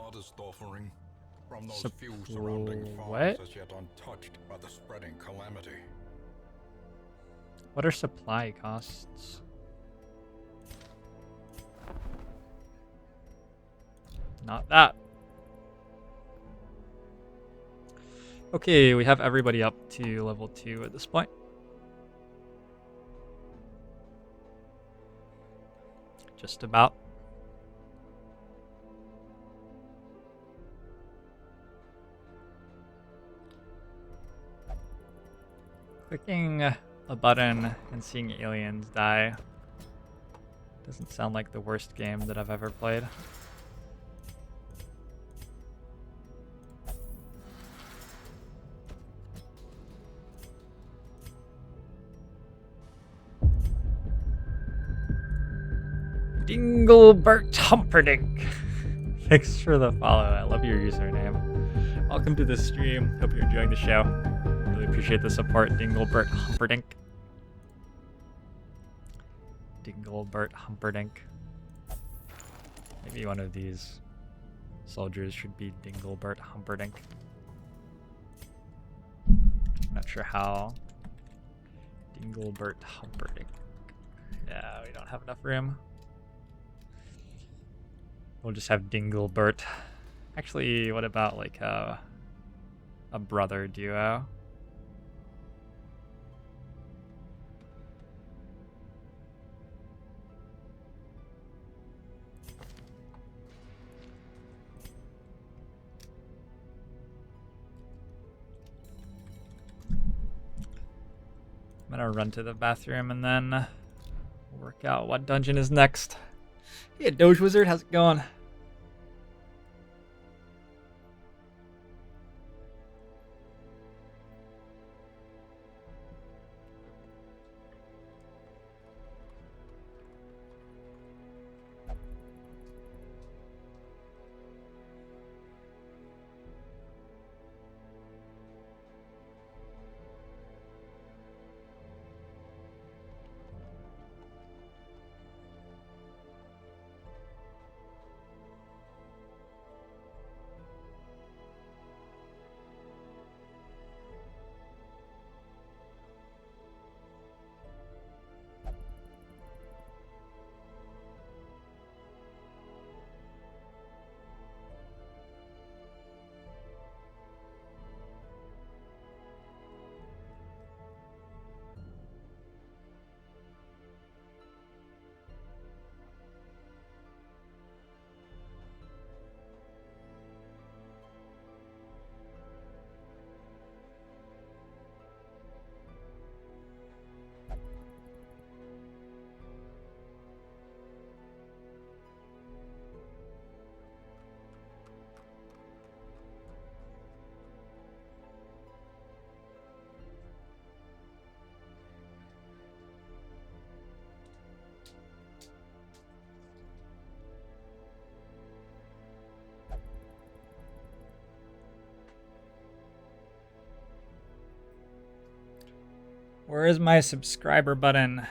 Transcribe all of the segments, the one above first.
modest offering from those few surrounding farms what? as yet untouched by the spreading calamity. What are supply costs? Not that. Okay, we have everybody up to level 2 at this point. Just about. Clicking a button and seeing aliens die doesn't sound like the worst game that I've ever played. Dinglebert Humperdinck. Thanks for the follow. I love your username. Welcome to the stream. Hope you're enjoying the show. Really appreciate the support, Dinglebert Humperdinck. Dinglebert Humperdinck. Maybe one of these soldiers should be Dinglebert Humperdinck. Not sure how. Dinglebert Humperdinck. Yeah, we don't have enough room. We'll just have Dinglebert. Actually, what about like a brother duo? I'm gonna run to the bathroom and then work out what dungeon is next. Hey, Doge Wizard, how's it going? Where is my subscriber button?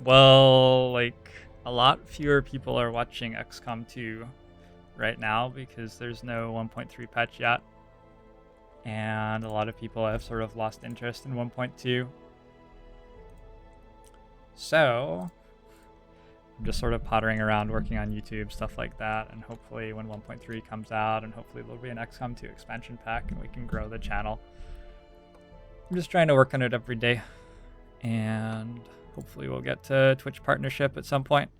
Well, like a lot fewer people are watching XCOM 2 right now because there's no 1.3 patch yet. And a lot of people have sort of lost interest in 1.2. So I'm just sort of pottering around working on YouTube, stuff like that, and hopefully when 1.3 comes out, and hopefully there'll be an XCOM 2 expansion pack and we can grow the channel. I'm just trying to work on it every day, and hopefully we'll get to Twitch partnership at some point.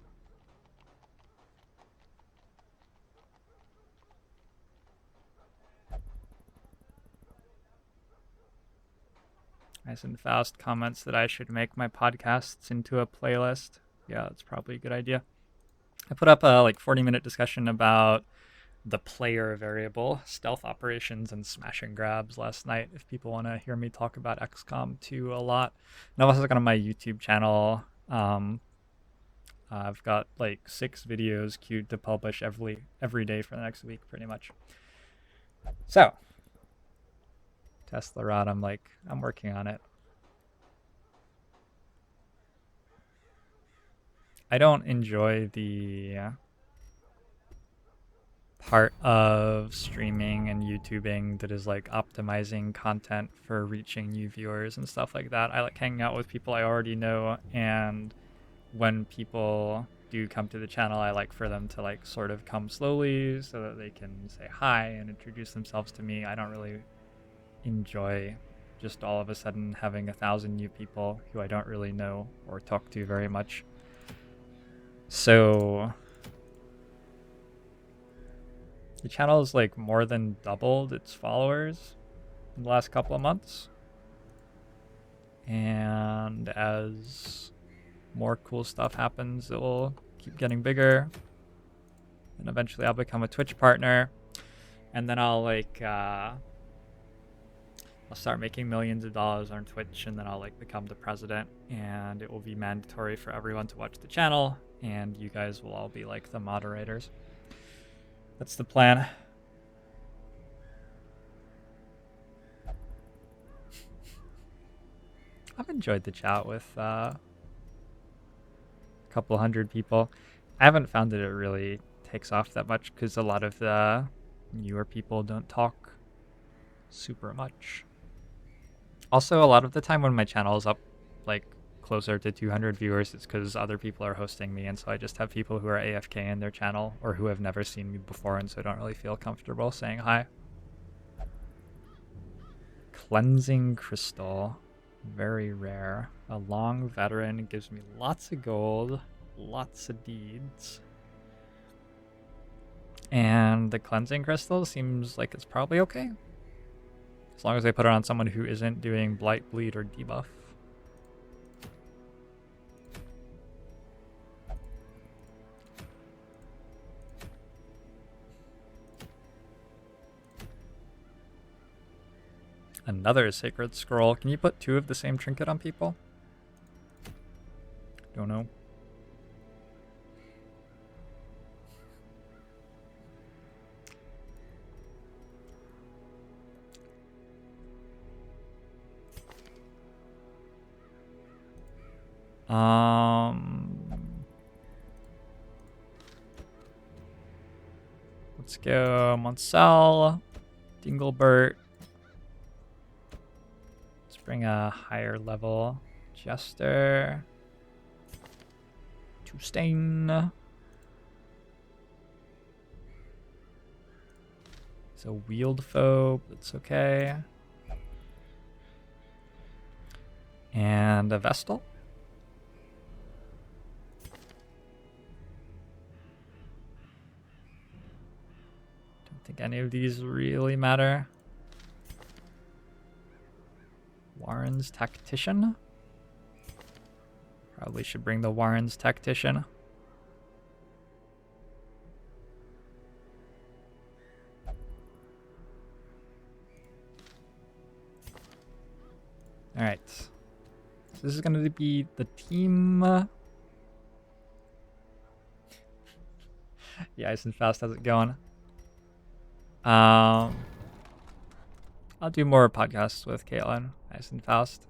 Nice and Fast comments that I should make my podcasts into a playlist. Yeah, that's probably a good idea. I put up a 40-minute discussion about the player variable, stealth operations, and smash and grabs last night if people want to hear me talk about XCOM 2 a lot. And I've also got on my YouTube channel, I've got like 6 videos queued to publish every day for the next week pretty much. So Tesla Rod, I'm working on it. I don't enjoy the part of streaming and YouTubing that is like optimizing content for reaching new viewers and stuff like that. I like hanging out with people I already know, and when people do come to the channel, I like for them to like sort of come slowly so that they can say hi and introduce themselves to me. I don't really enjoy just all of a sudden having 1,000 new people who I don't really know or talk to very much. So the channel has like more than doubled its followers in the last couple of months. And as more cool stuff happens, it will keep getting bigger. And eventually I'll become a Twitch partner. And then I'll like I'll start making millions of dollars on Twitch, and then I'll like become the president, and it will be mandatory for everyone to watch the channel, and you guys will all be like the moderators. That's the plan. I've enjoyed the chat with a couple hundred people. I haven't found that it really takes off that much because a lot of the newer people don't talk super much. Also, a lot of the time when my channel is up like closer to 200 viewers, it's because other people are hosting me, and so I just have people who are AFK in their channel or who have never seen me before, and so don't really feel comfortable saying hi. Cleansing crystal, very rare. A long veteran gives me lots of gold, lots of deeds. And the cleansing crystal seems like it's probably okay. As long as I put it on someone who isn't doing blight, bleed, or debuff. Another sacred scroll. Can you put 2 of the same trinket on people? Don't know. Let's go Monsell, Dinglebert. Let's bring a higher level Jester. Tustain. It's a wheeled foe, but it's okay. And a Vestal. Don't think any of these really matter. Warren's Tactician. Probably should bring the Warren's Tactician. Alright. So this is going to be the team. Yeah, Ice and Fast, how's it going? I'll do more podcasts with Caitlin, Ice and Faust.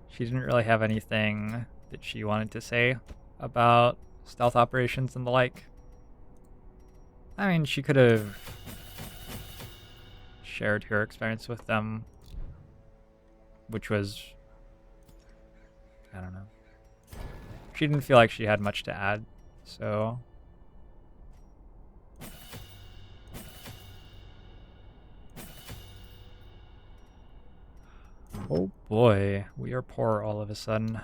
She didn't really have anything that she wanted to say about stealth operations and the like. I mean, she could have shared her experience with them, which was, I don't know. She didn't feel like she had much to add, so. Oh boy, we are poor all of a sudden.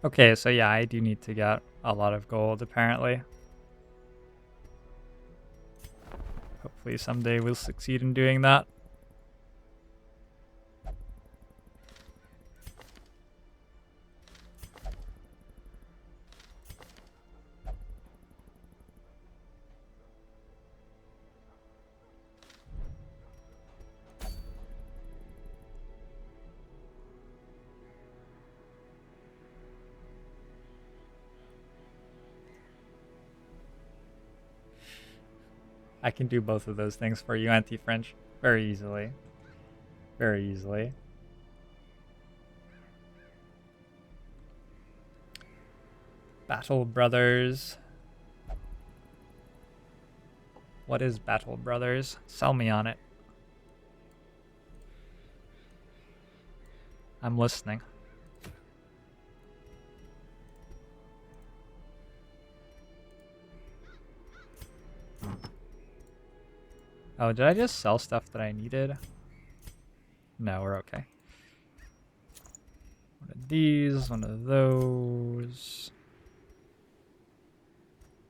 Okay, so yeah, I do need to get a lot of gold, apparently. Hopefully someday we'll succeed in doing that. I can do both of those things for you, anti-French, very easily. Very easily. Battle Brothers. What is Battle Brothers? Sell me on it. I'm listening. Oh, did I just sell stuff that I needed? No, we're okay. One of these, one of those.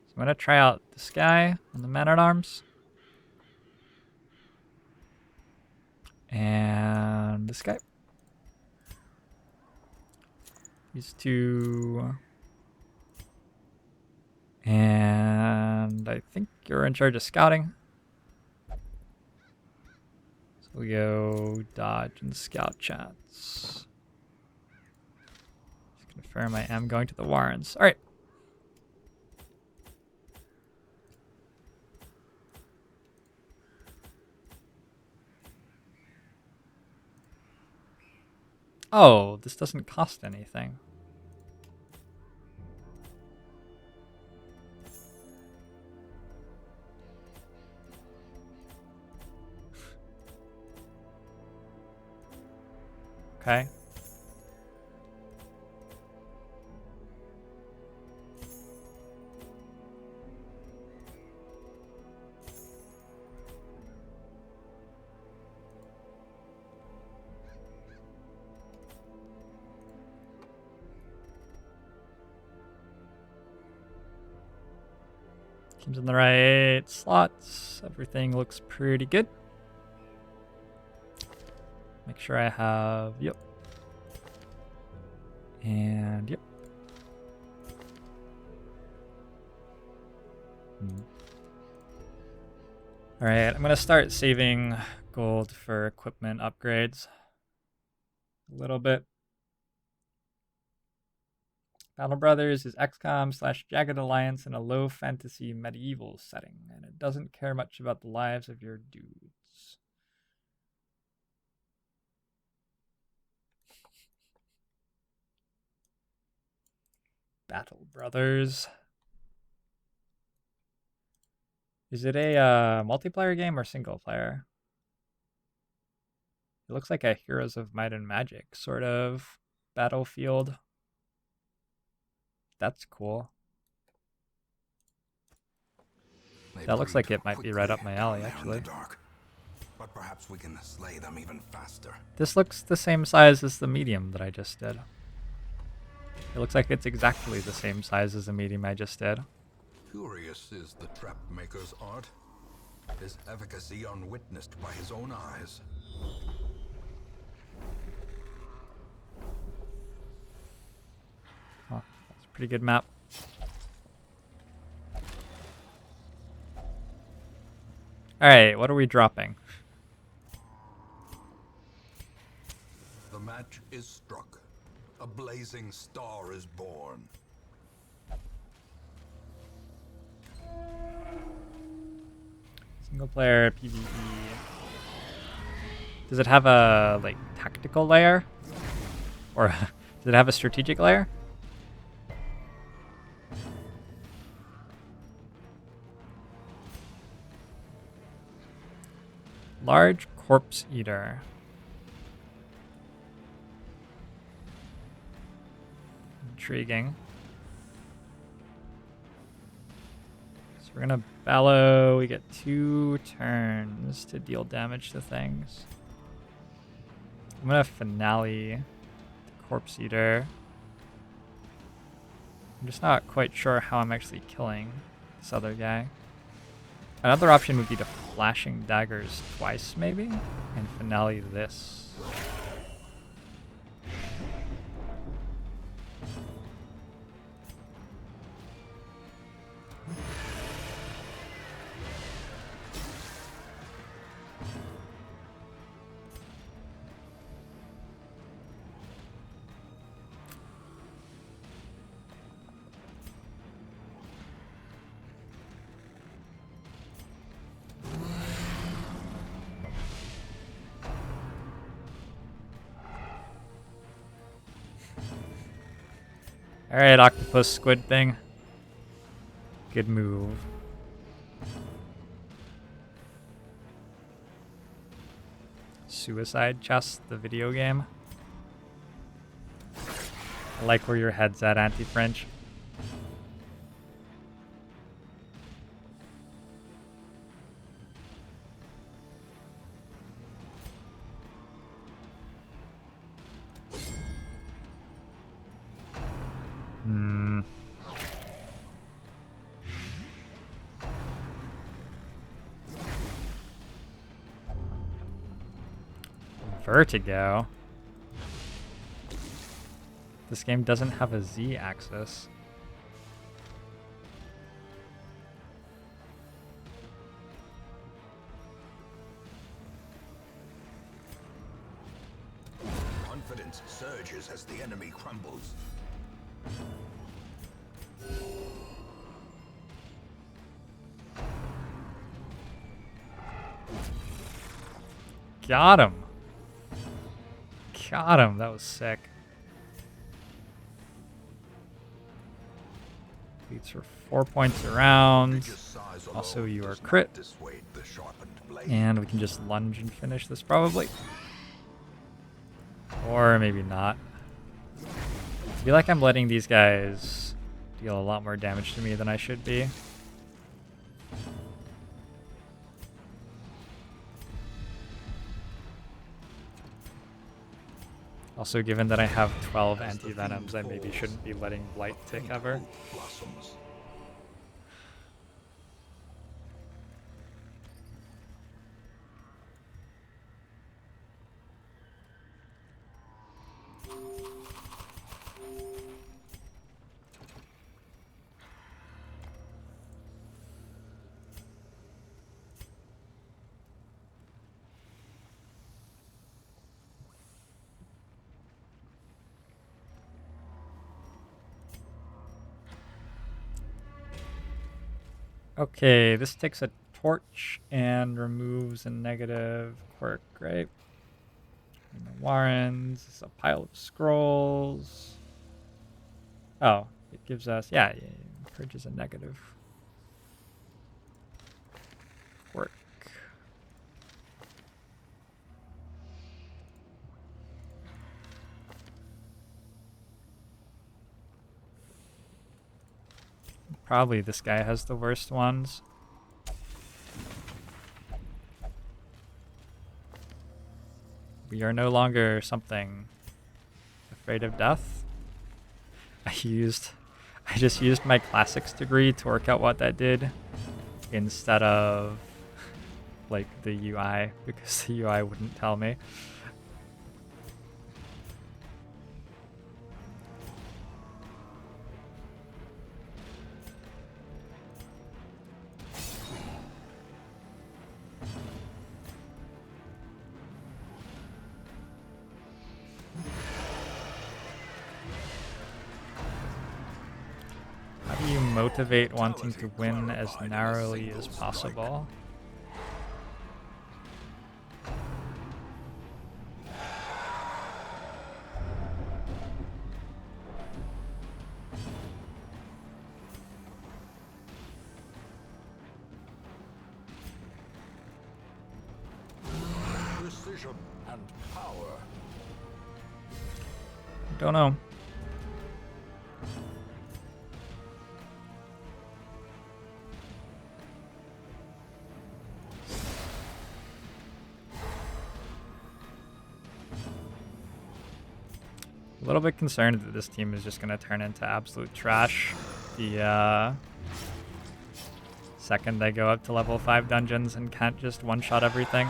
So I'm gonna try out this guy on the Man-at-Arms. And this guy. These two. And I think you're in charge of scouting. So we go dodge and scout chats. Just confirm I am going to the Warrens. All right. Oh, this doesn't cost anything. Okay. Team's in the right slots. Everything looks pretty good. Make sure I have, yep. And yep. All right, I'm gonna start saving gold for equipment upgrades a little bit. Battle Brothers is XCOM/Jagged Alliance in a low fantasy medieval setting, and it doesn't care much about the lives of your dudes. Battle Brothers. Is it a multiplayer game or single player? It looks like a Heroes of Might and Magic sort of battlefield. That's cool. That looks like it might be right up my alley, actually. But perhaps we can slay them even faster. This looks the same size as the medium that I just did. It looks like it's exactly the same size as the medium I just did. Curious is the trap maker's art. His efficacy unwitnessed by his own eyes. Oh, that's a pretty good map. Alright, what are we dropping? The match is struck. A blazing star is born. Single player PvE. Does it have a like tactical layer? Or does it have a strategic layer? Large corpse eater. Intriguing. So we're gonna bellow. We get 2 turns to deal damage to things. I'm gonna finale the corpse eater. I'm just not quite sure how I'm actually killing this other guy. Another option would be to flashing daggers twice, maybe, and finale this. Alright, octopus squid thing. Good move. Suicide Chest, the video game. I like where your head's at, Anti-French. Vertigo. This game doesn't have a Z-axis. Confidence surges as the enemy crumbles. Got him. Got him. That was sick. Beats for 4 points around. Also, you are crit. And we can just lunge and finish this probably. Or maybe not. I feel like I'm letting these guys deal a lot more damage to me than I should be. Also, given that I have 12 anti-venoms, I maybe shouldn't be letting Blight take cover. Okay, this takes a torch and removes a negative quirk, right? And the Warrens, it's a pile of scrolls. Oh, it gives us, yeah, purges a negative quirk. Probably this guy has the worst ones. We are no longer something afraid of death. I just used my classics degree to work out what that did instead of like the UI, because the UI wouldn't tell me. Motivate wanting to win as narrowly as possible. Precision and power. Don't know. A little bit concerned that this team is just going to turn into absolute trash the second they go up to level 5 dungeons and can't just one-shot everything.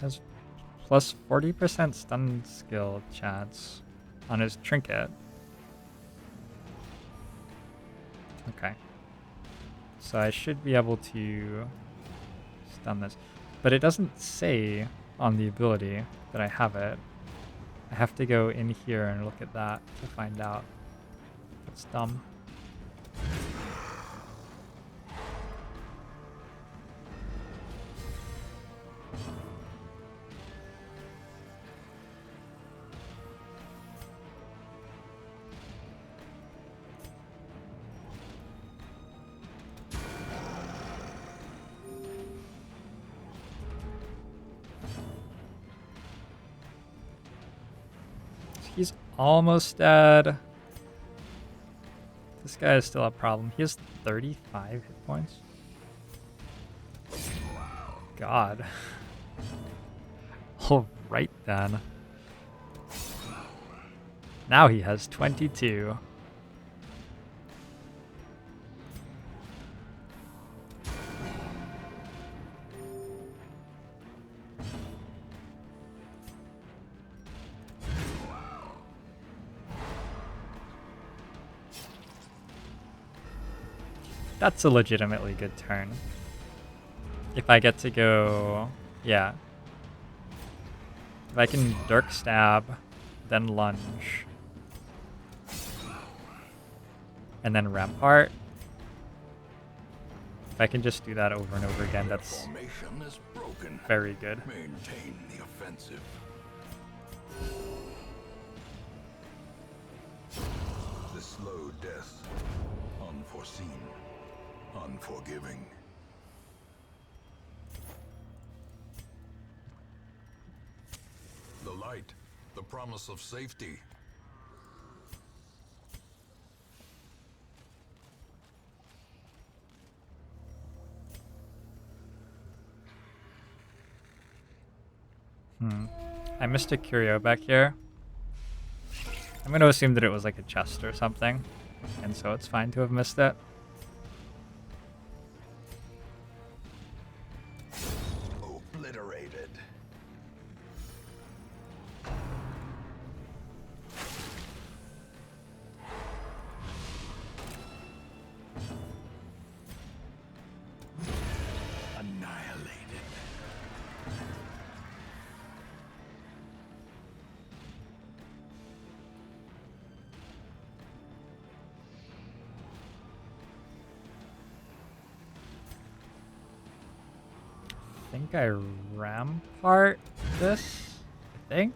Has plus 40% stun skill chance on his trinket. Okay. So I should be able to stun this. But it doesn't say on the ability that I have it. I have to go in here and look at that to find out. It's dumb. He's almost dead. This guy is still a problem. He has 35 hit points. God. Alright then. Now he has 22. That's a legitimately good turn. If I get to go... yeah. If I can Dirk Stab, then lunge, and then Rampart. If I can just do that over and over again, that's Formation is broken. very good. Maintain the offensive. The slow death. Unforeseen. Unforgiving. The light. The promise of safety. I missed a curio back here. I'm going to assume that it was like a chest or something, and so it's fine to have missed it. Obliterated. Annihilated. I think I Rampart this, I think.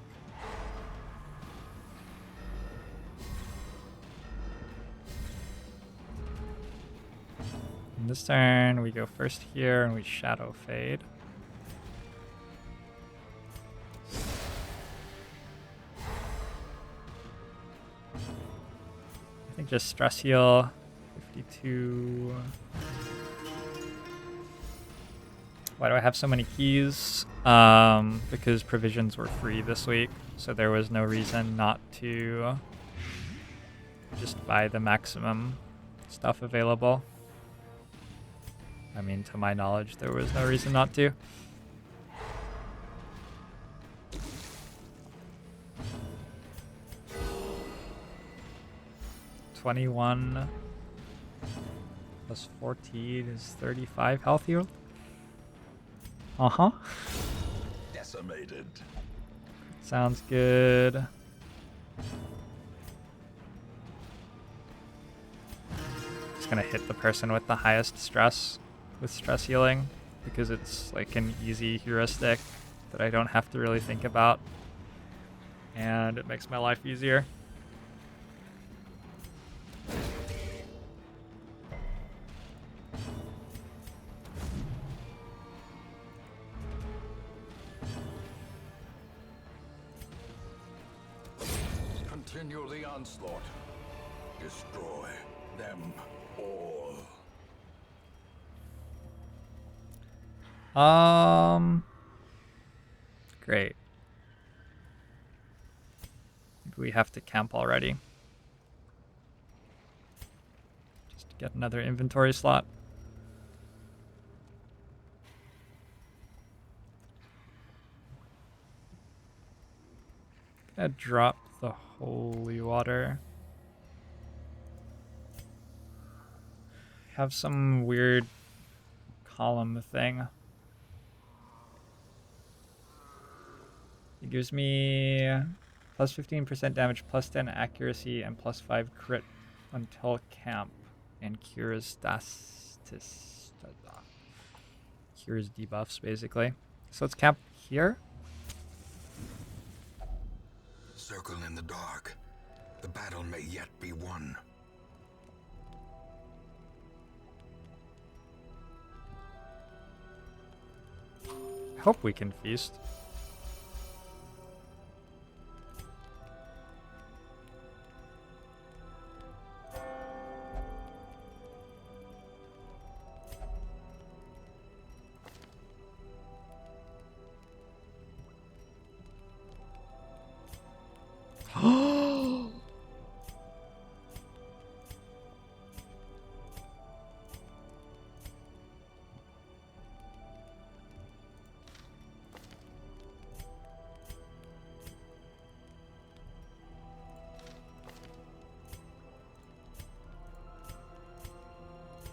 In this turn, we go first here and we Shadow Fade. I think just Stress Heal, 52. Why do I have so many keys? Because provisions were free this week, so there was no reason not to just buy the maximum stuff available. I mean, to my knowledge, there was no reason not to. $21 plus 14 is 35 health healed. Uh-huh. Decimated. Sounds good. Just gonna hit the person with the highest stress with stress healing because it's like an easy heuristic that I don't have to really think about, and it makes my life easier. Continue the onslaught. Destroy them all. Great. Maybe we have to camp already. Just to get another inventory slot. Gonna drop the holy water. Have some weird column thing. It gives me Plus 15% damage, plus 10 accuracy, and plus 5 crit until camp. And cures cures debuffs, basically. So let's camp here. Circle in the dark. The battle may yet be won. I hope we can feast.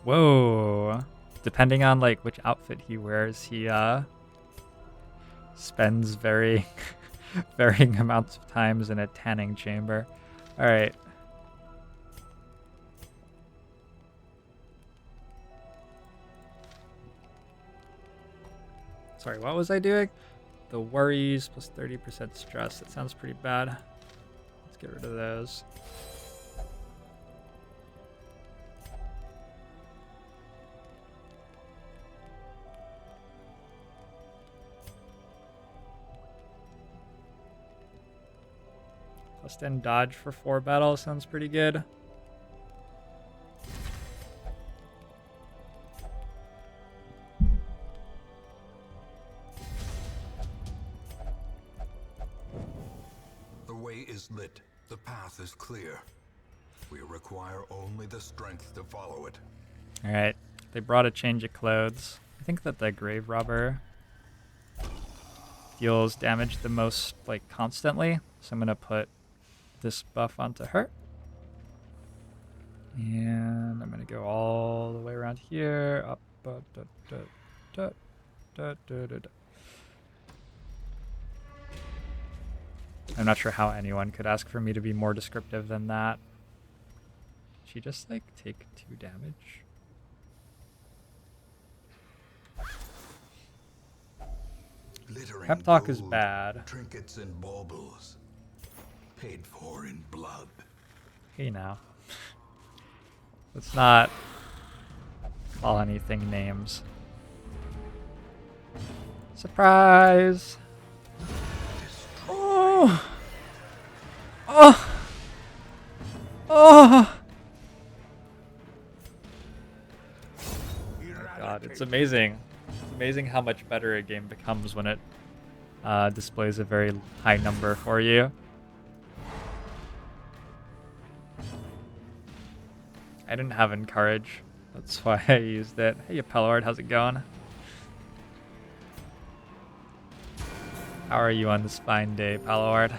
Whoa. Depending on like which outfit he wears, he spends very varying amounts of times in a tanning chamber. All right. Sorry, what was I doing? The worries plus 30% stress. That sounds pretty bad. Let's get rid of those. Plus 10 dodge for 4 battles sounds pretty good. The way is lit. The path is clear. We require only the strength to follow it. All right. They brought a change of clothes. I think that the grave robber deals damage the most, like, constantly. So I'm going to put this buff onto her. And I'm going to go all the way around here. Up. I'm not sure how anyone could ask for me to be more descriptive than that. She just, like, take 2 damage. Pep talk is bad. Trinkets and baubles. Paid for in blood. Hey now. Let's not call anything names. Surprise! Oh! Oh! Oh! God, it's amazing. It's amazing how much better a game becomes when it displays a very high number for you. I didn't have Encourage. That's why I used it. Hey, Pelord, how's it going? How are you on this fine day, Pelord?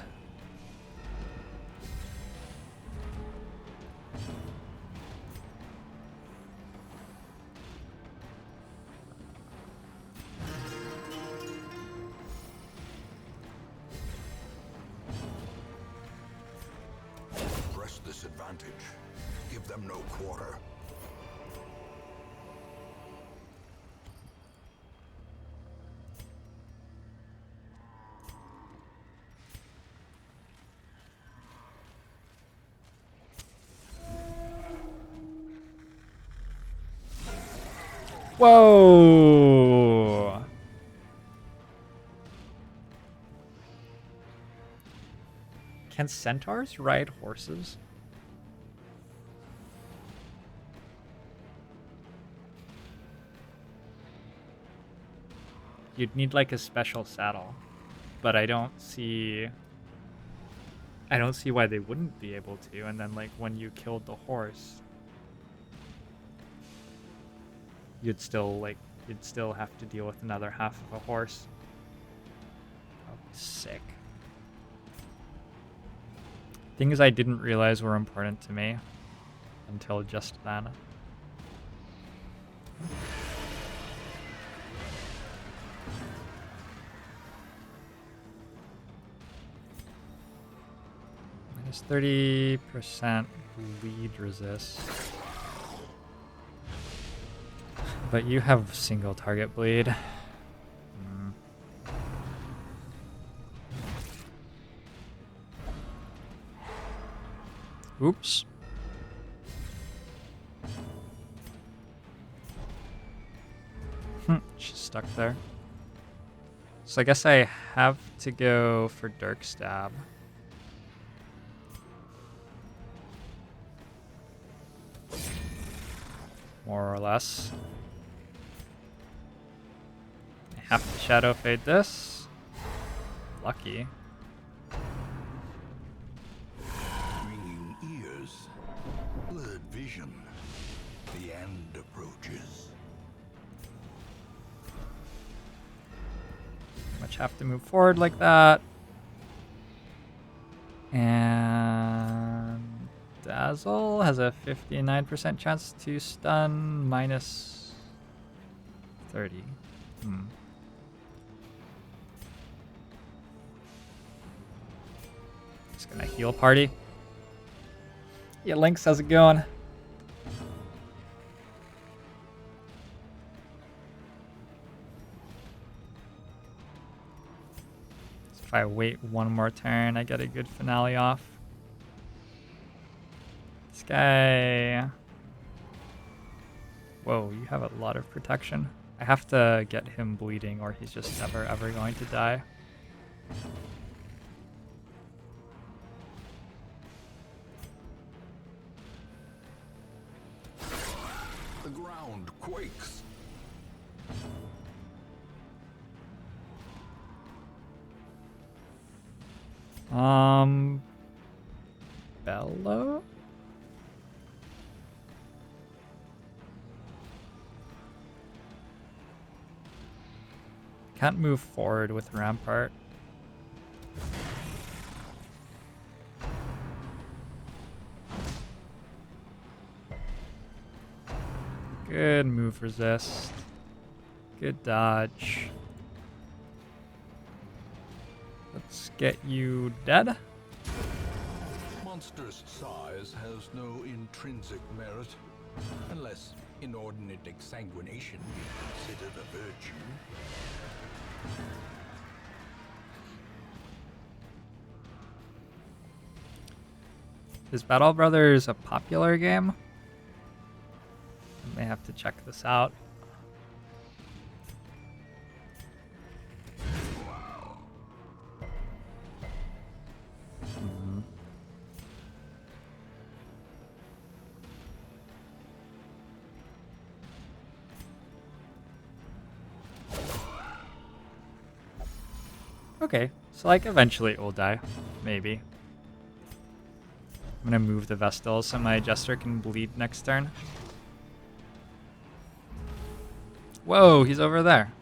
Press this advantage. Give them no quarter. Whoa! Can centaurs ride horses? You'd need like a special saddle, but I don't see why they wouldn't be able to. And then like when you killed the horse, you'd still have to deal with another half of a horse. That would be sick. Things I didn't realize were important to me until just then. There's 30% bleed resist. But you have single target bleed. Oops. She's stuck there. So I guess I have to go for Dirk Stab. More or less. I have to Shadow Fade this. Lucky. Ringing ears, blurred vision. The end approaches. Much have to move forward like that. And Dazzle has a 59% chance to stun minus 30. Just gonna heal party. Yeah, Lynx, how's it going? If I wait one more turn, I get a good finale off. This guy... Whoa, you have a lot of protection. I have to get him bleeding or he's just never ever going to die. The ground quakes. Bello? Can't move forward with Rampart. Good move resist. Good dodge. Let's get you dead. Monstrous size has no intrinsic merit, unless inordinate exsanguination be considered a virtue. Is Battle Brothers a popular game? I may have to check this out. Okay, so like eventually it will die. Maybe. I'm gonna move the Vestal so my Jester can bleed next turn. Whoa, he's over there.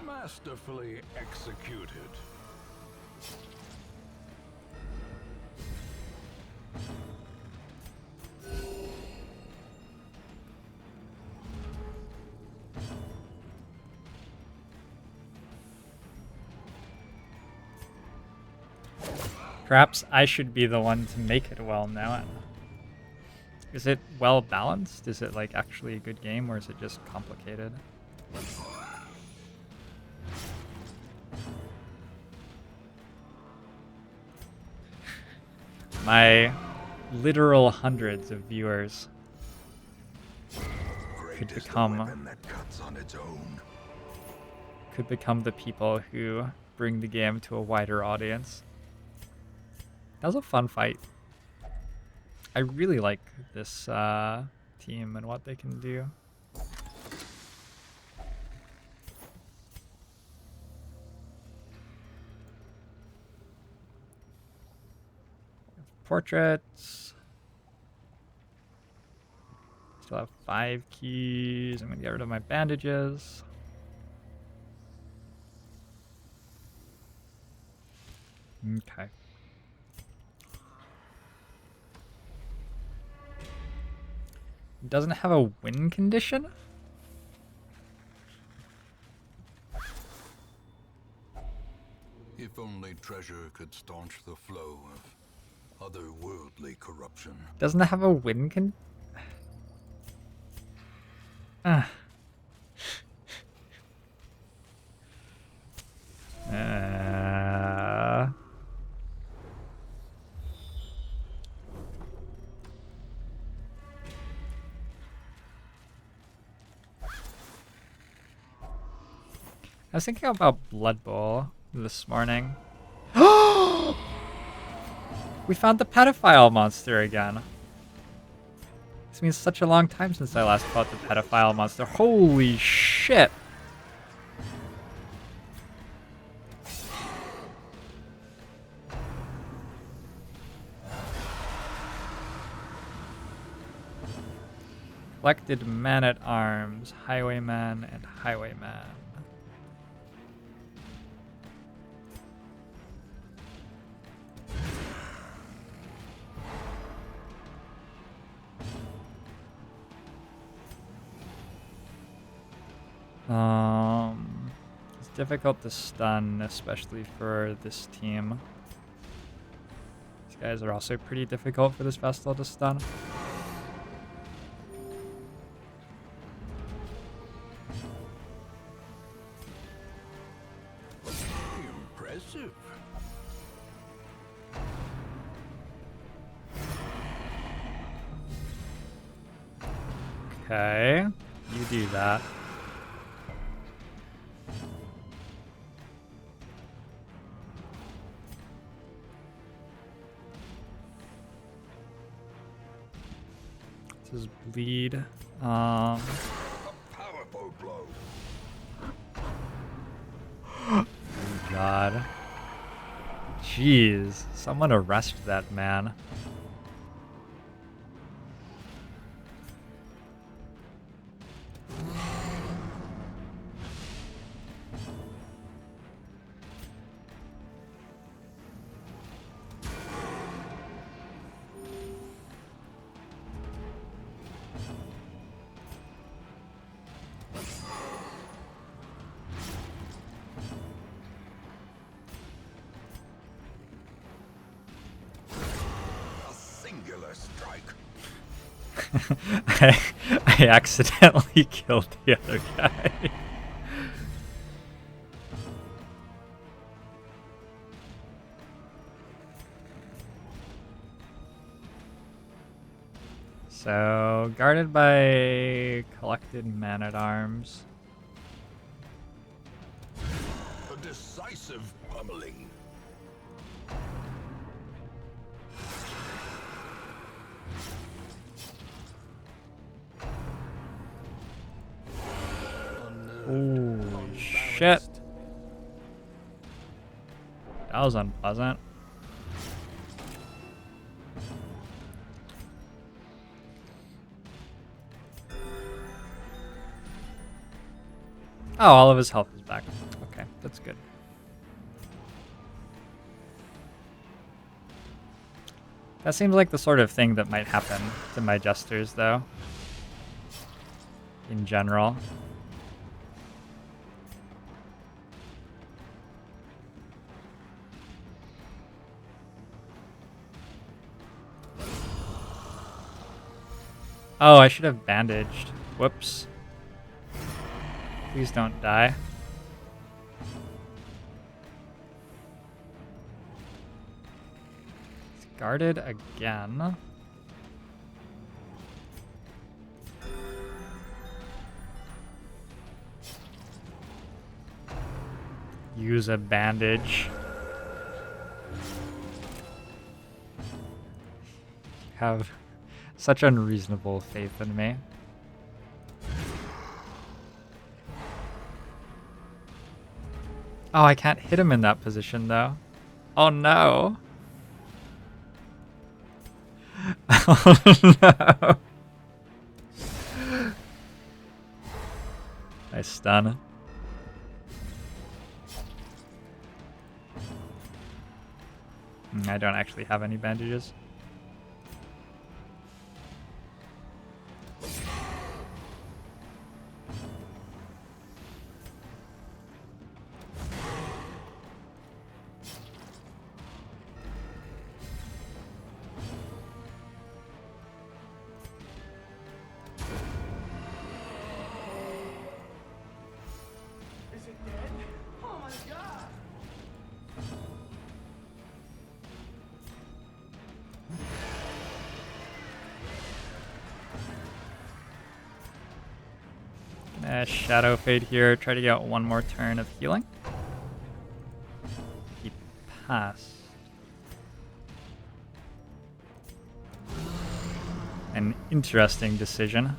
Masterfully executed. Perhaps I should be the one to make it well now. Is it well balanced? Is it like actually a good game or is it just complicated? My literal hundreds of viewers could become the people who bring the game to a wider audience. That was a fun fight. I really like this team and what they can do. Portraits. Still have 5 keys. I'm gonna get rid of my bandages. Okay. Doesn't have a win condition? If only treasure could staunch the flow of otherworldly corruption. Doesn't have a win con... I was thinking about Blood Bowl this morning. We found the pedophile monster again. This means such a long time since I last fought the pedophile monster. Holy shit! Collected men-at-arms, highwayman, and highwayman. It's difficult to stun, especially for this team. These guys are also pretty difficult for this Vestal to stun. Impressive. Okay, you do that. This is bleed. A powerful blow. Oh God. Jeez, someone arrest that man. Strike. I accidentally killed the other guy. So, guarded by collected man-at-arms. A decisive pummeling. Ooh, shit. That was unpleasant. Oh, all of his health is back. Okay, that's good. That seems like the sort of thing that might happen to my jesters, though. In general. Oh, I should have bandaged. Whoops. Please don't die. It's guarded again. Use a bandage. Have such unreasonable faith in me. Oh, I can't hit him in that position, though. Oh, no. Oh, no. Nice stun. I don't actually have any bandages. Shadow Fade here. Try to get one more turn of healing. He passed. An interesting decision.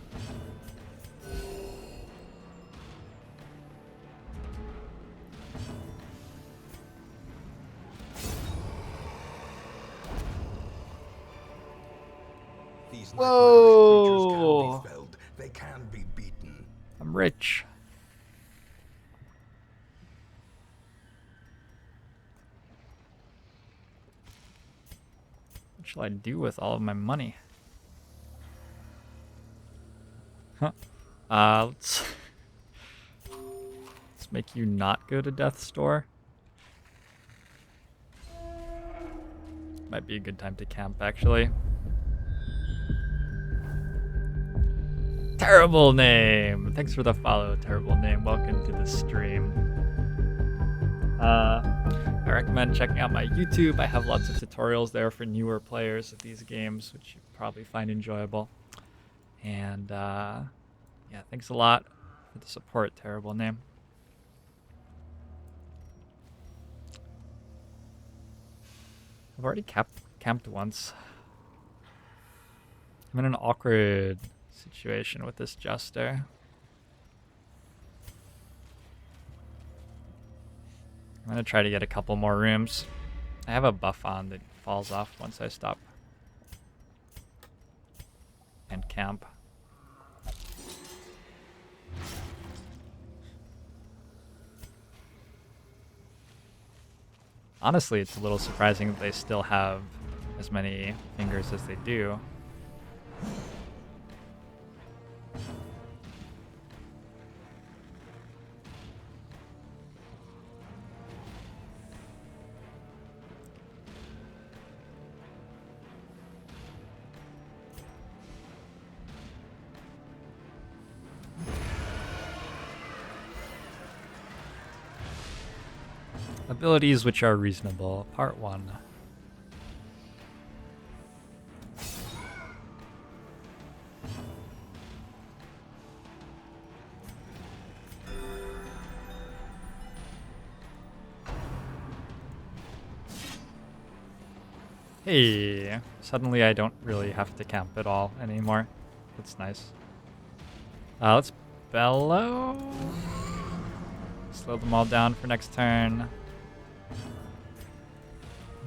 These Whoa! nightmarish creatures can be felled. They can be beaten. I'm rich. What shall I do with all of my money? Huh. Let's make you not go to Death's Door. Might be a good time to camp, actually. Terrible Name! Thanks for the follow, Terrible Name. Welcome to the stream. I recommend checking out my YouTube. I have lots of tutorials there for newer players of these games, which you probably find enjoyable. And yeah, thanks a lot for the support, Terrible Name. I've already camped once. I'm in an awkward situation with this Jester. I'm gonna try to get a couple more rooms. I have a buff on that falls off once I stop and camp. Honestly, it's a little surprising that they still have as many fingers as they do. Abilities which are reasonable. Part 1. Hey, suddenly I don't really have to camp at all anymore. That's nice. Let's bellow. Slow them all down for next turn.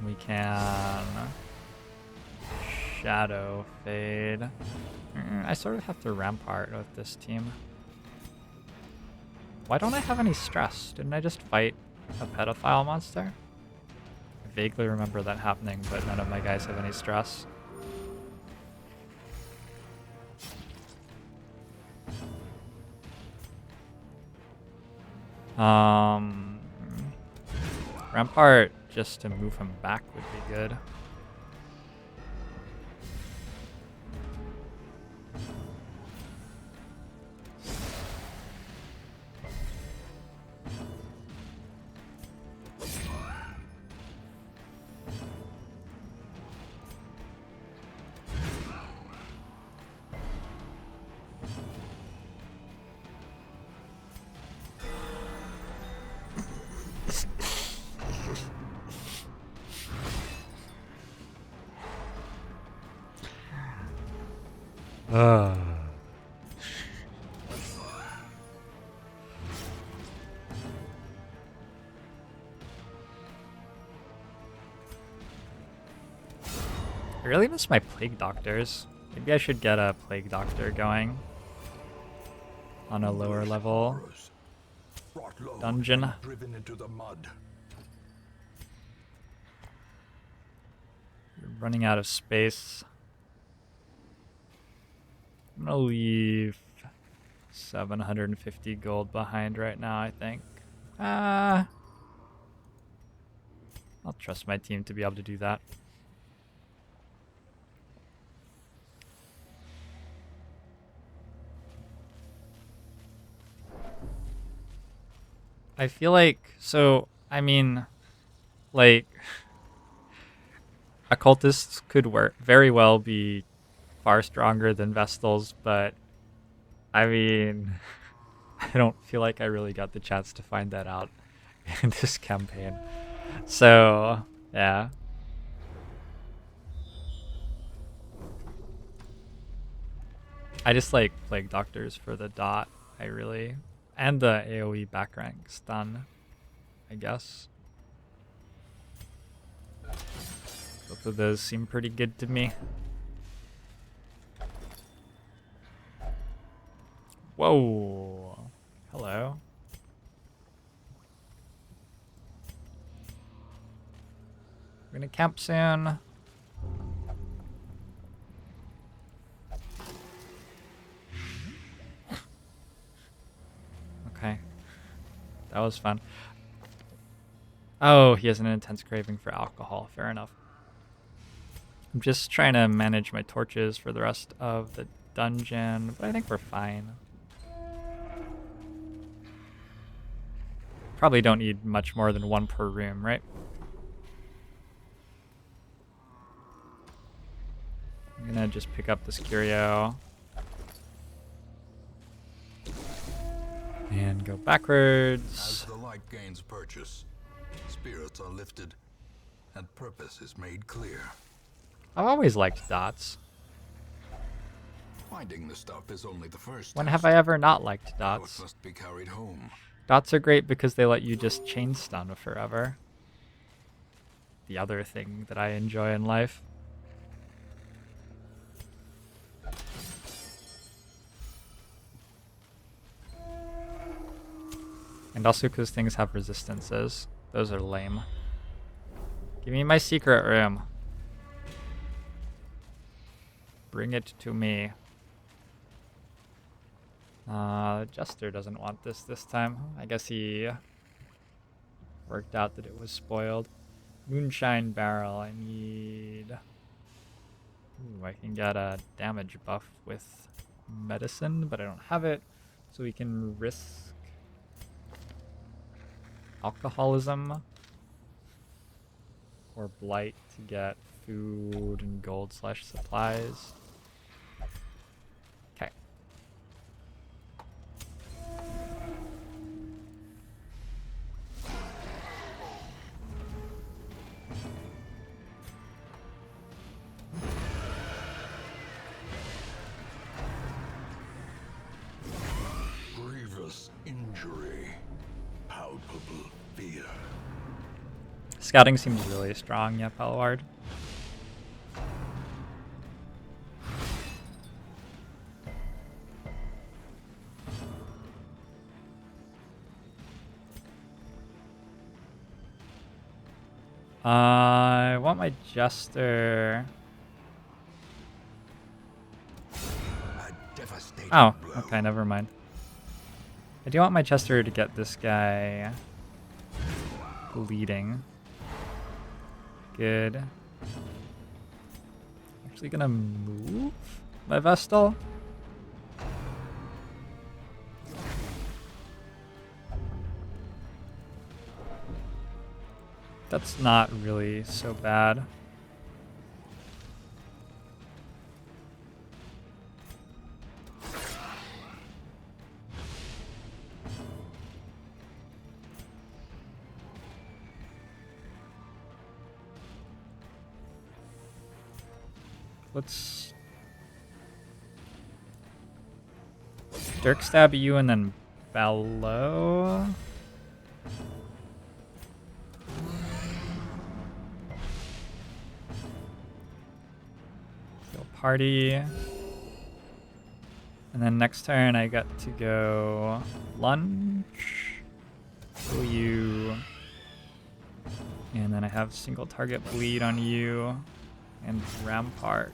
We can Shadow Fade. I sort of have to Rampart with this team. Why don't I have any stress? Didn't I just fight a pedophile monster? I vaguely remember that happening, but none of my guys have any stress. Rampart just to move him back would be good. I really miss my Plague Doctors. Maybe I should get a Plague Doctor going on a lower level dungeon. Driven into the mud. running out of space. I'm gonna leave 750 gold behind right now, I think. I'll trust my team to be able to do that. I feel like, so, I mean, like, occultists could very well be far stronger than Vestals, but I mean, I don't feel like I really got the chance to find that out in this campaign. So, yeah. I just like Plague Doctors for the dot, and the AoE back rank stun, I guess. Both of those seem pretty good to me. Whoa. Hello. We're gonna camp soon. Okay. That was fun. Oh, he has an intense craving for alcohol. Fair enough. I'm just trying to manage my torches for the rest of the dungeon, but I think we're fine. Probably don't need much more than one per room, right? I'm gonna just pick up this curio. And go backwards. As the light gains purchase, spirits are lifted, and purpose is made clear. I've always liked dots. Finding the stuff is only the first. When have I ever not liked dots? It must be carried home. Dots are great because they let you just chain stun forever. The other thing that I enjoy in life. And also because things have resistances. Those are lame. Give me my secret room. Bring it to me. Jester doesn't want this time. I guess he worked out that it was spoiled. Moonshine barrel. I need... Ooh, I can get a damage buff with medicine, but I don't have it. So we can risk alcoholism or blight to get food and gold / supplies. Okay. Grievous injury, palpable fear. Scouting seems really strong, yeah, Palward. I want my Jester. Oh, okay, never mind. I do want my Jester to get this guy bleeding. Good. Actually gonna move my Vestal. That's not really so bad. Let's Dirk stab you and then Bellow. Go party. And then next turn I got to go lunge. Kill you. And then I have single target bleed on you. And Rampart.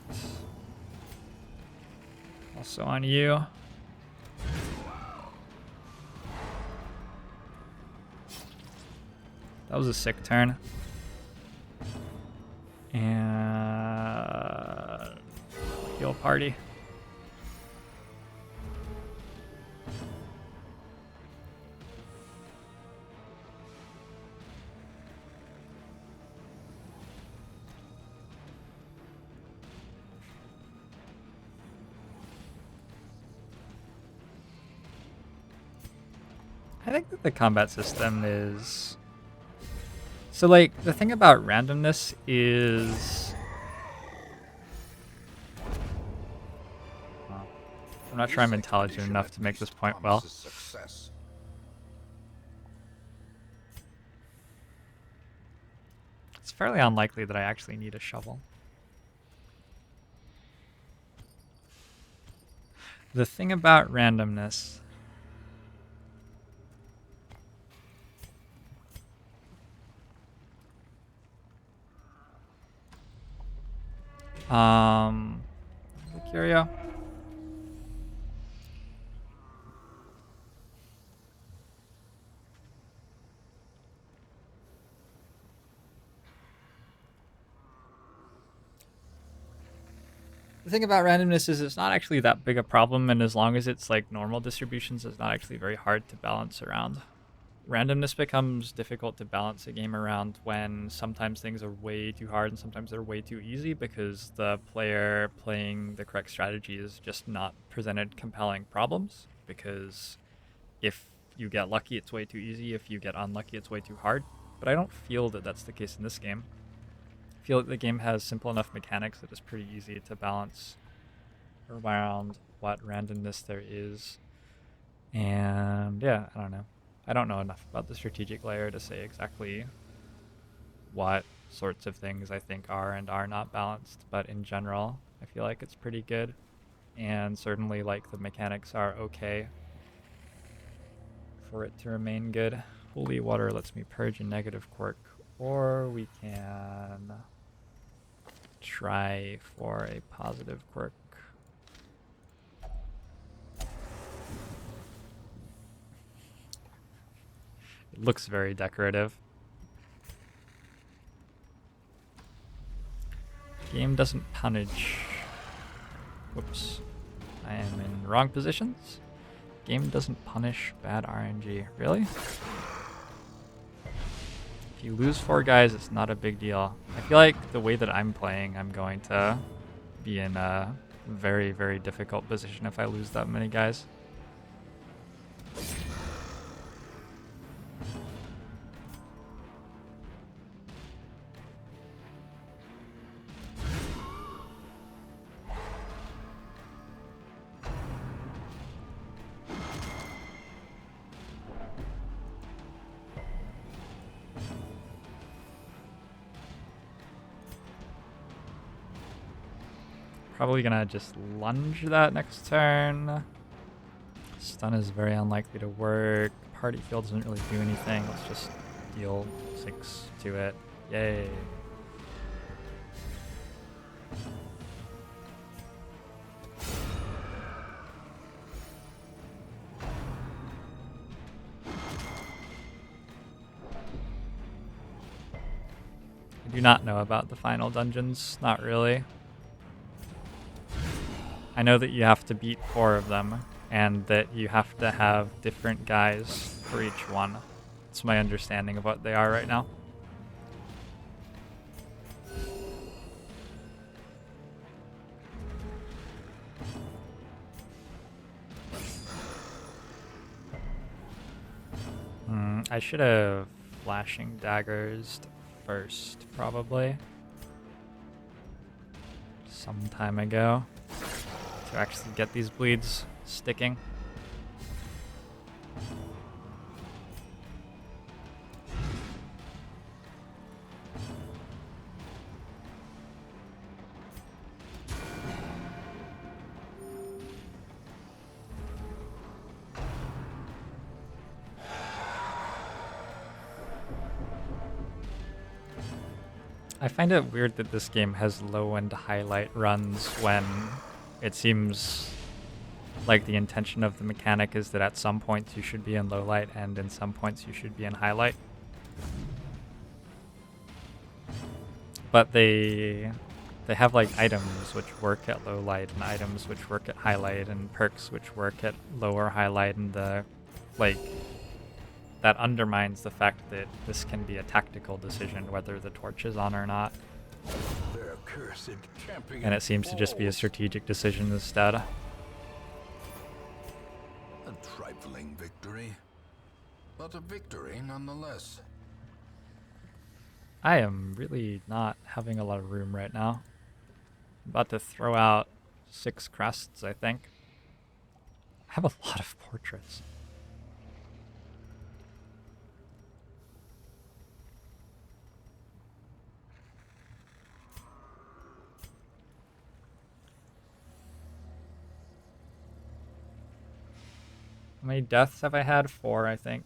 Also on you. That was a sick turn. And heal party. I think that the combat system is... So, like, the thing about randomness is... I'm not sure I'm intelligent enough to make this point well. It's fairly unlikely that I actually need a shovel. The thing about randomness... Curio. The thing about randomness is it's not actually that big a problem, and as long as it's like normal distributions, it's not actually very hard to balance around. Randomness becomes difficult to balance a game around when sometimes things are way too hard and sometimes they're way too easy because the player playing the correct strategy is just not presented compelling problems. Because if you get lucky, it's way too easy. If you get unlucky, it's way too hard. But I don't feel that that's the case in this game. I feel that the game has simple enough mechanics that it's pretty easy to balance around what randomness there is. And yeah, I don't know. I don't know enough about the strategic layer to say exactly what sorts of things I think are and are not balanced, but in general, I feel like it's pretty good. And certainly, like, the mechanics are okay for it to remain good. Holy water lets me purge a negative quirk, or we can try for a positive quirk. It looks very decorative. Game doesn't punish. Whoops. I am in wrong positions. Game doesn't punish bad RNG. Really? If you lose 4 guys, it's not a big deal. I feel like the way that I'm playing, I'm going to be in a very, very difficult position if I lose that many guys. Probably gonna just lunge that next turn. Stun is very unlikely to work. Party field doesn't really do anything. Let's just deal 6 to it. Yay. I do not know about the final dungeons. Not really. I know that you have to beat 4 of them, and that you have to have different guys for each one. That's my understanding of what they are right now. I should have flashing daggers first, probably. Some time ago. To actually get these bleeds sticking. I find it weird that this game has low and highlight runs when it seems like the intention of the mechanic is that at some points you should be in low light and in some points you should be in highlight. But they have like items which work at low light and items which work at highlight and perks which work at lower highlight, and like that undermines the fact that this can be a tactical decision whether the torch is on or not. Their cursed champion And it seems to just be a falls. strategic decision instead. A trifling victory, but a victory nonetheless. I am really not having a lot of room right now. I'm about to throw out 6 crests, I think. I have a lot of portraits. How many deaths have I had? 4, I think.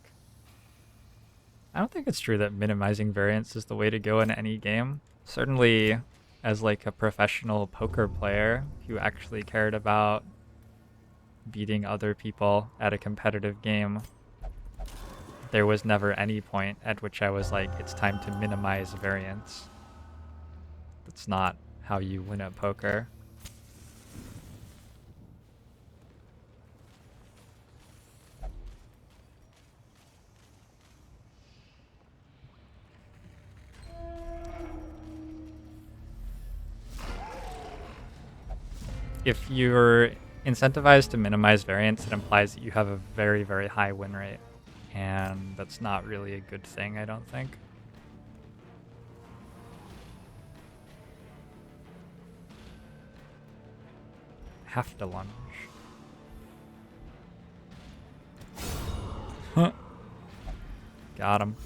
I don't think it's true that minimizing variance is the way to go in any game. Certainly, as like a professional poker player who actually cared about beating other people at a competitive game, there was never any point at which I was like, it's time to minimize variance. That's not how you win at poker. If you're incentivized to minimize variance, it implies that you have a very, very high win rate. And that's not really a good thing, I don't think. Have to lunge. Huh. Got him.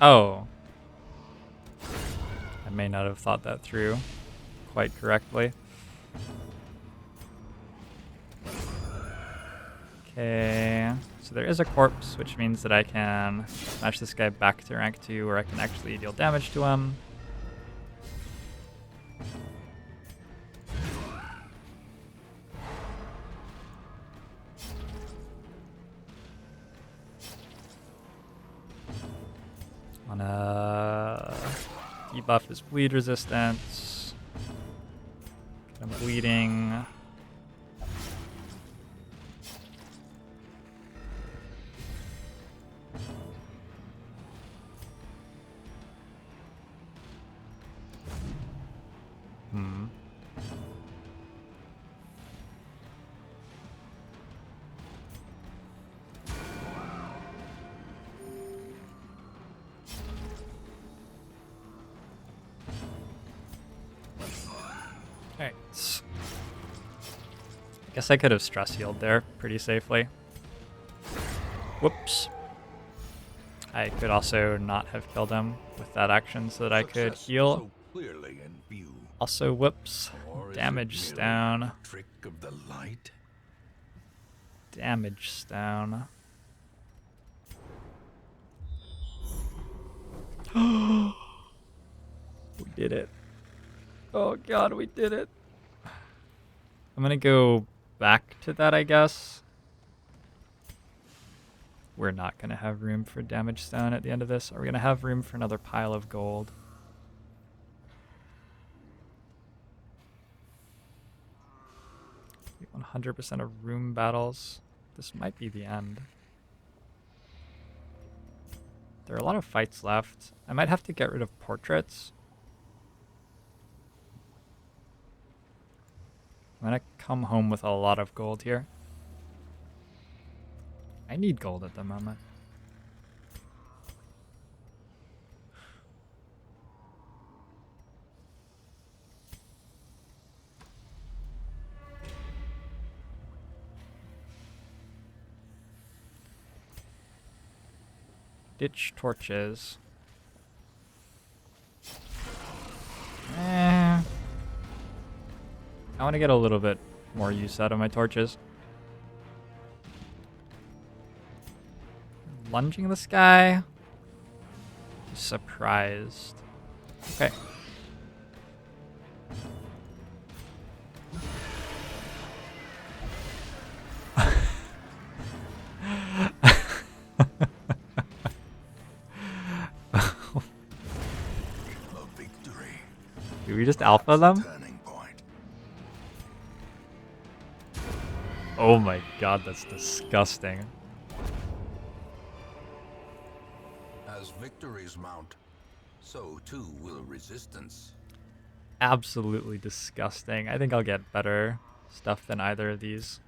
Oh. I may not have thought that through quite correctly. Okay, so there is a corpse, which means that I can smash this guy back to rank 2, or I can actually deal damage to him. Wanna debuff his bleed resistance. Get him bleeding. Alright. Guess I could have stress healed there pretty safely. Whoops. I could also not have killed him with that action so that I could Success heal. so clearly in view. Also, whoops. Or is it Damage merely down. a trick of the light. Damage down. We did it. Oh god, we did it. I'm gonna go back to that, I guess. We're not gonna have room for damage stone at the end of this. Are we gonna have room for another pile of gold? We 100% of room battles. This might be the end. There are a lot of fights left. I might have to get rid of portraits. I'm gonna come home with a lot of gold here. I need gold at the moment. Ditch torches. I want to get a little bit more use out of my torches. Lunging this guy. Surprised. Okay. Do we just alpha them? Oh my god, that's disgusting. As victories mount, so too will resistance. Absolutely disgusting. I think I'll get better stuff than either of these.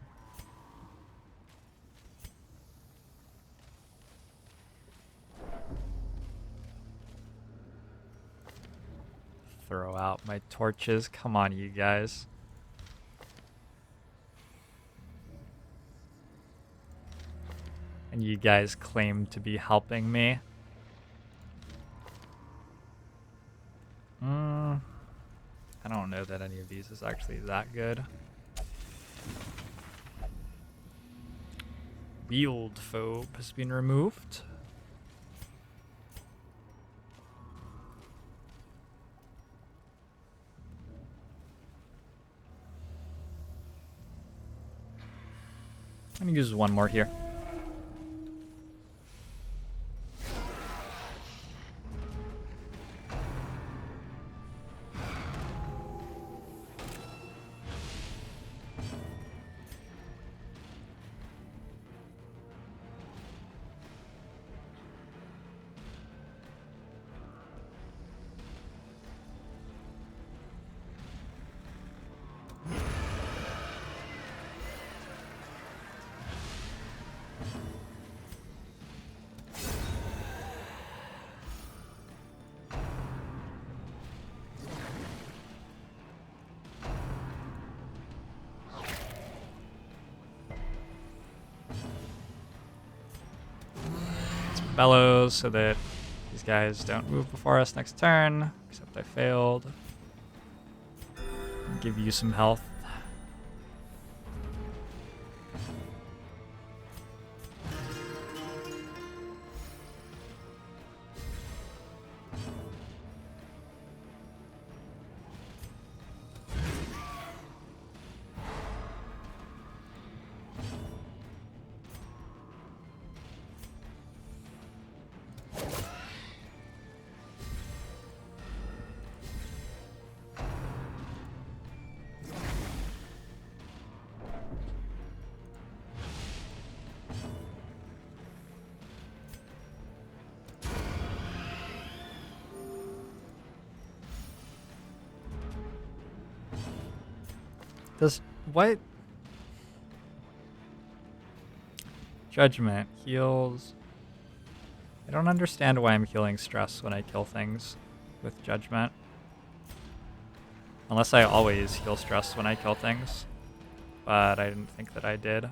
Throw out my torches. Come on, you guys. And you guys claim to be helping me. I don't know that any of these is actually that good. Wield phobe has been removed. I'm gonna use one more here. Bellows so that these guys don't move before us next turn, except I failed. I'll give you some health. Does what? Judgment heals. I don't understand why I'm healing stress when I kill things with judgment. Unless I always heal stress when I kill things. But I didn't think that I did.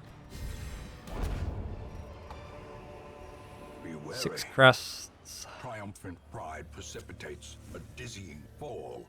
Be wary. 6 crests. Triumphant pride precipitates a dizzying fall.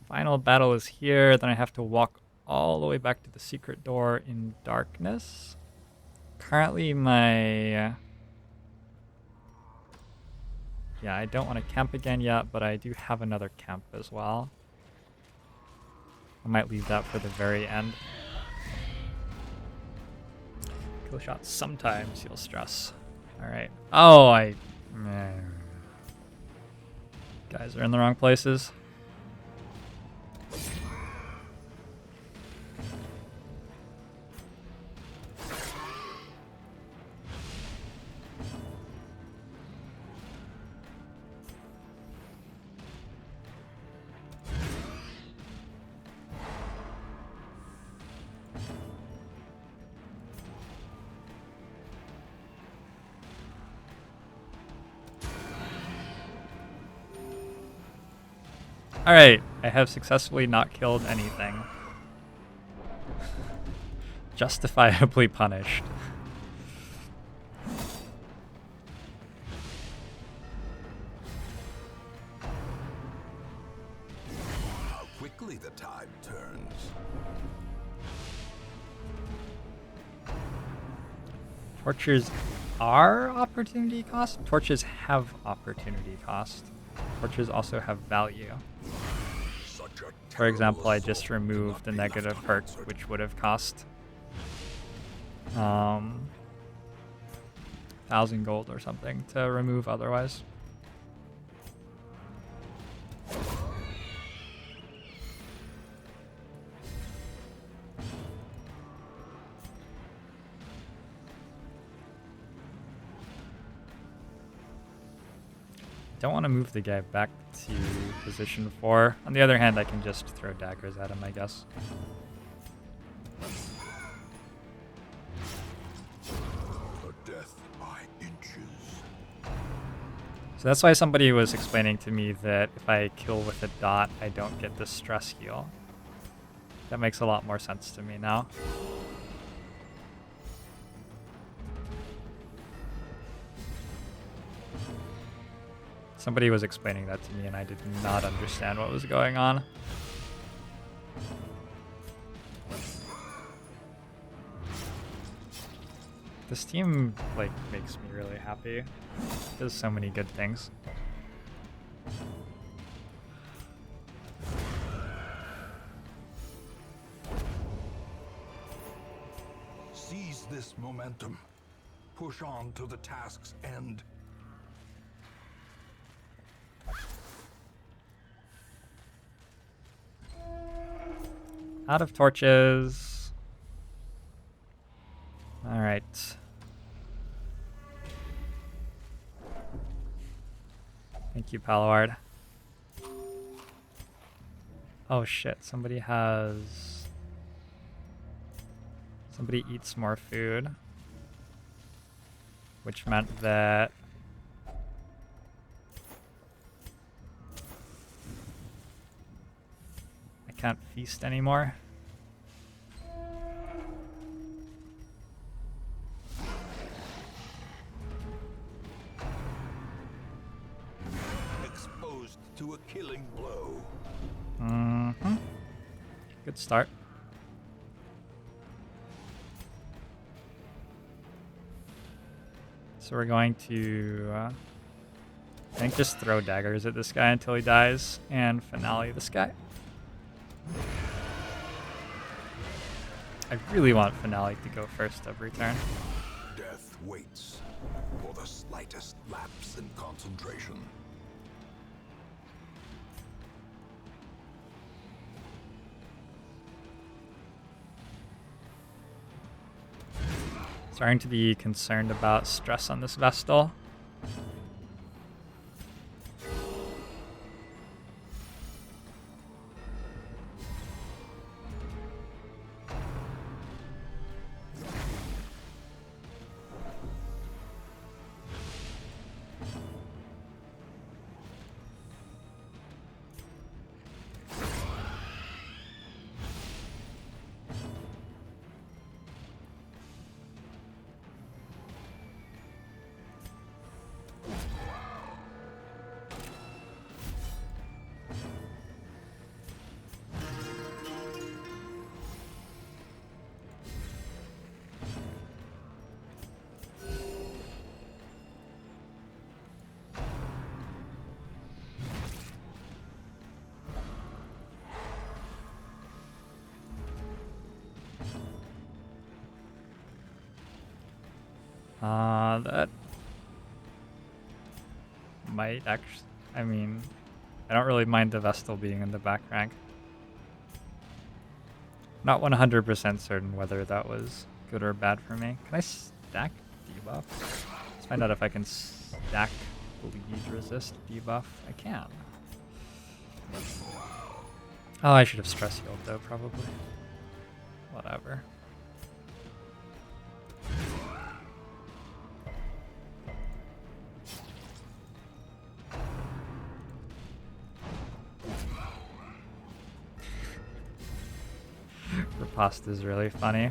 Final battle is here. Then I have to walk all the way back to the secret door in darkness. Currently my... Yeah, I don't want to camp again yet, but I do have another camp as well. I might leave that for the very end. Kill shots sometimes heal stress. Alright. Oh, guys are in the wrong places. Alright, I have successfully not killed anything. Justifiably punished. How quickly the tide turns. Torches are opportunity cost? Torches have opportunity cost. Torches also have value. For example, I just removed the negative perk, which would have cost 1,000 gold or something to remove otherwise. Don't want to move the guy back to position 4. On the other hand, I can just throw daggers at him, I guess. A death by inches. So that's why somebody was explaining to me that if I kill with a dot, I don't get the stress heal. That makes a lot more sense to me now. Somebody was explaining that to me and I did not understand what was going on. This team, like, makes me really happy. It does so many good things. Seize this momentum. Push on to the task's end. Out of torches. All right. Thank you, Palaward. Oh shit, somebody eats more food. Which meant that I can't feast anymore. Exposed to a killing blow. Mm-hmm. Good start. So we're going to, I think, just throw daggers at this guy until he dies and finale this guy. I really want finale to go first every turn. Death waits for the slightest lapse in concentration. Starting to be concerned about stress on this Vestal. That might actually, I mean, I don't really mind the Vestal being in the back rank. Not 100% certain whether that was good or bad for me. Can I stack debuff? Let's find out if I can stack bleed resist debuff. I can. Oh, I should have stress healed though, probably. Whatever. pasta is really funny.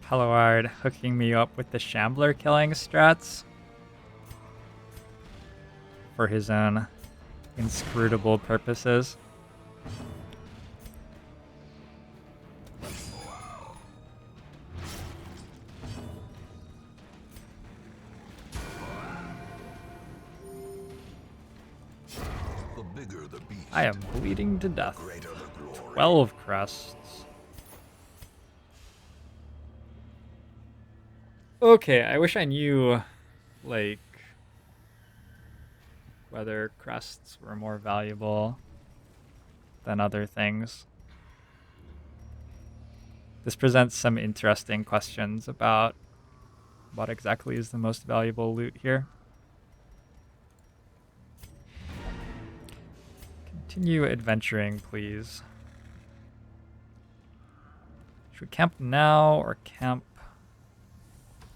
Helloard hooking me up with the Shambler killing strats for his own inscrutable purposes. The bigger the beast, I am bleeding to death. greater the glory. 12 crests. Okay, I wish I knew, like, whether crests were more valuable than other things. This presents some interesting questions about what exactly is the most valuable loot here. Continue adventuring, please. Should we camp now or camp?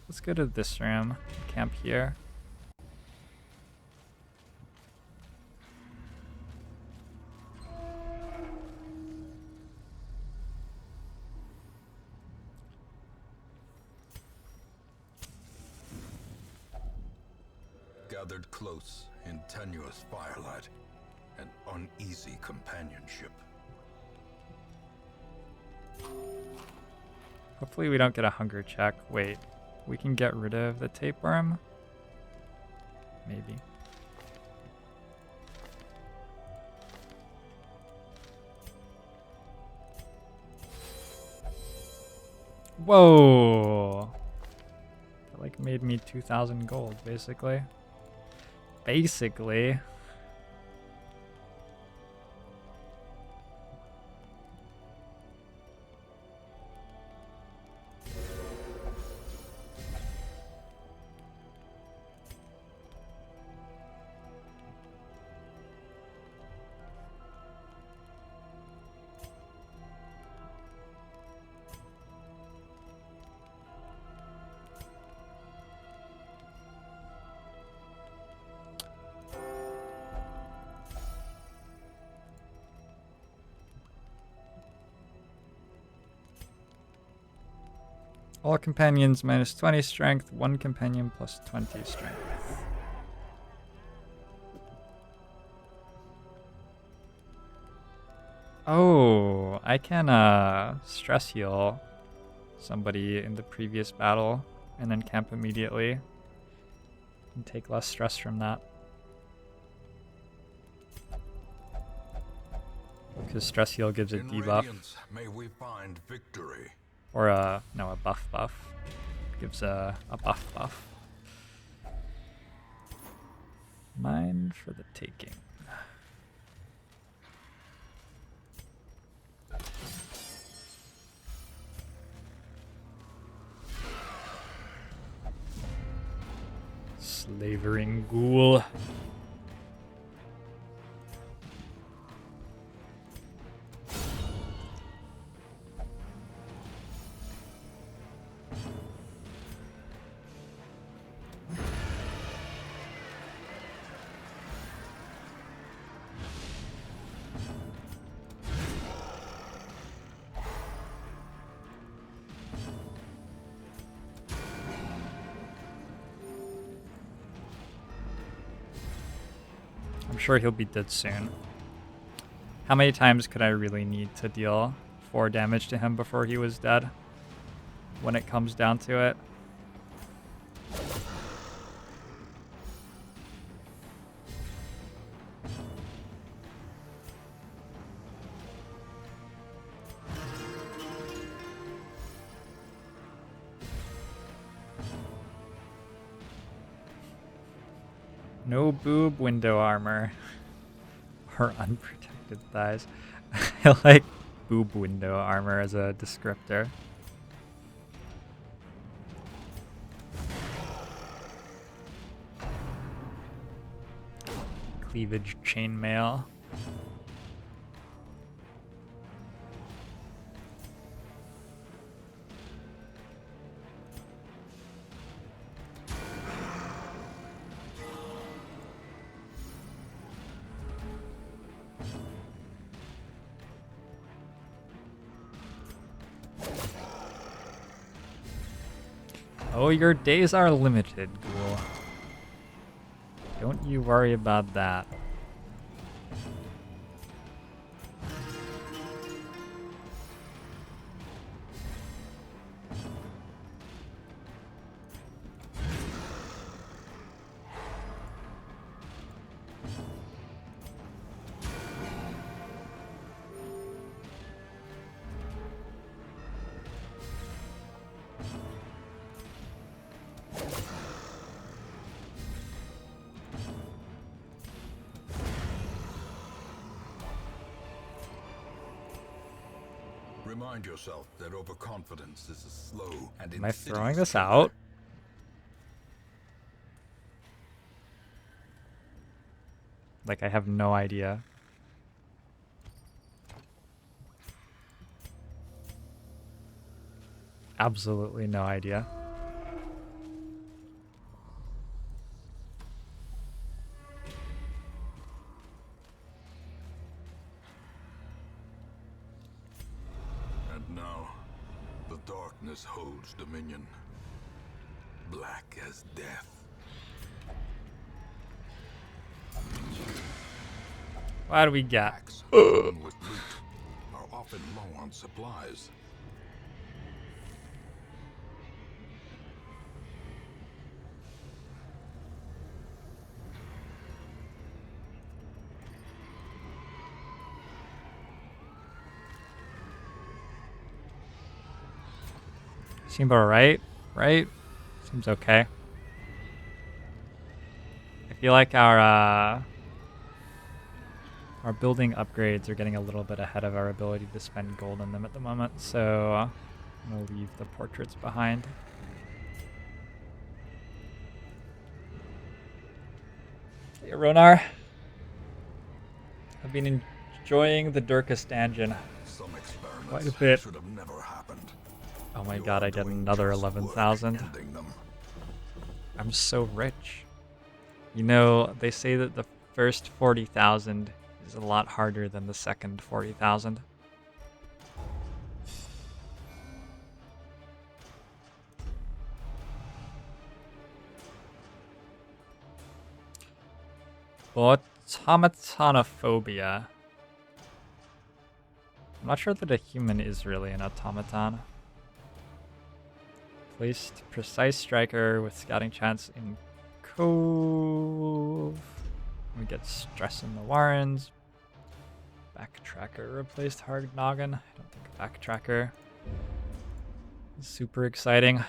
Let's go to this room. Camp here. Gathered close in tenuous firelight and uneasy companionship. Hopefully we don't get a hunger check. Wait, we can get rid of the tapeworm? Maybe. Whoa! That like made me 2,000 gold, basically. Basically. All companions minus 20 strength, one companion plus 20 strength. Oh, I can stress heal somebody in the previous battle and then camp immediately and take less stress from that. Because stress heal gives a In debuff. radiance, may we find victory. Or a buff. Gives a buff. Mine for the taking. Slavering ghoul. I'm sure he'll be dead soon. How many times could I really need to deal 4 damage to him before he was dead? When it comes down to it. No boob window armor. Or unprotected thighs. I like boob window armor as a descriptor. Cleavage chainmail. Oh, your days are limited, ghoul. Don't you worry about that. Remind yourself that overconfidence is a slow and Am I insidious throwing this killer. out? Like, I have no idea. Absolutely no idea. And now, the darkness holds dominion. Black as death. What do we got? Packs laden with loot are often low on supplies. Seems alright, right? Seems okay. I feel like our building upgrades are getting a little bit ahead of our ability to spend gold on them at the moment, so I'm gonna leave the portraits behind. Hey, Ronar. I've been enjoying the Durkis dungeon Some experiments quite a bit. should have never happened. Oh my You god, are I get doing another just work 11,000. ending them. I'm so rich. You know, they say that the first 40,000 is a lot harder than the second 40,000. Automatonophobia. I'm not sure that a human is really an automaton. Placed precise striker with scouting chance in Cove. We get stress in the Warrens. Backtracker replaced hard noggin. I don't think backtracker is super exciting.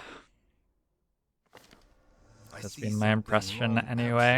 That's been my impression anyway.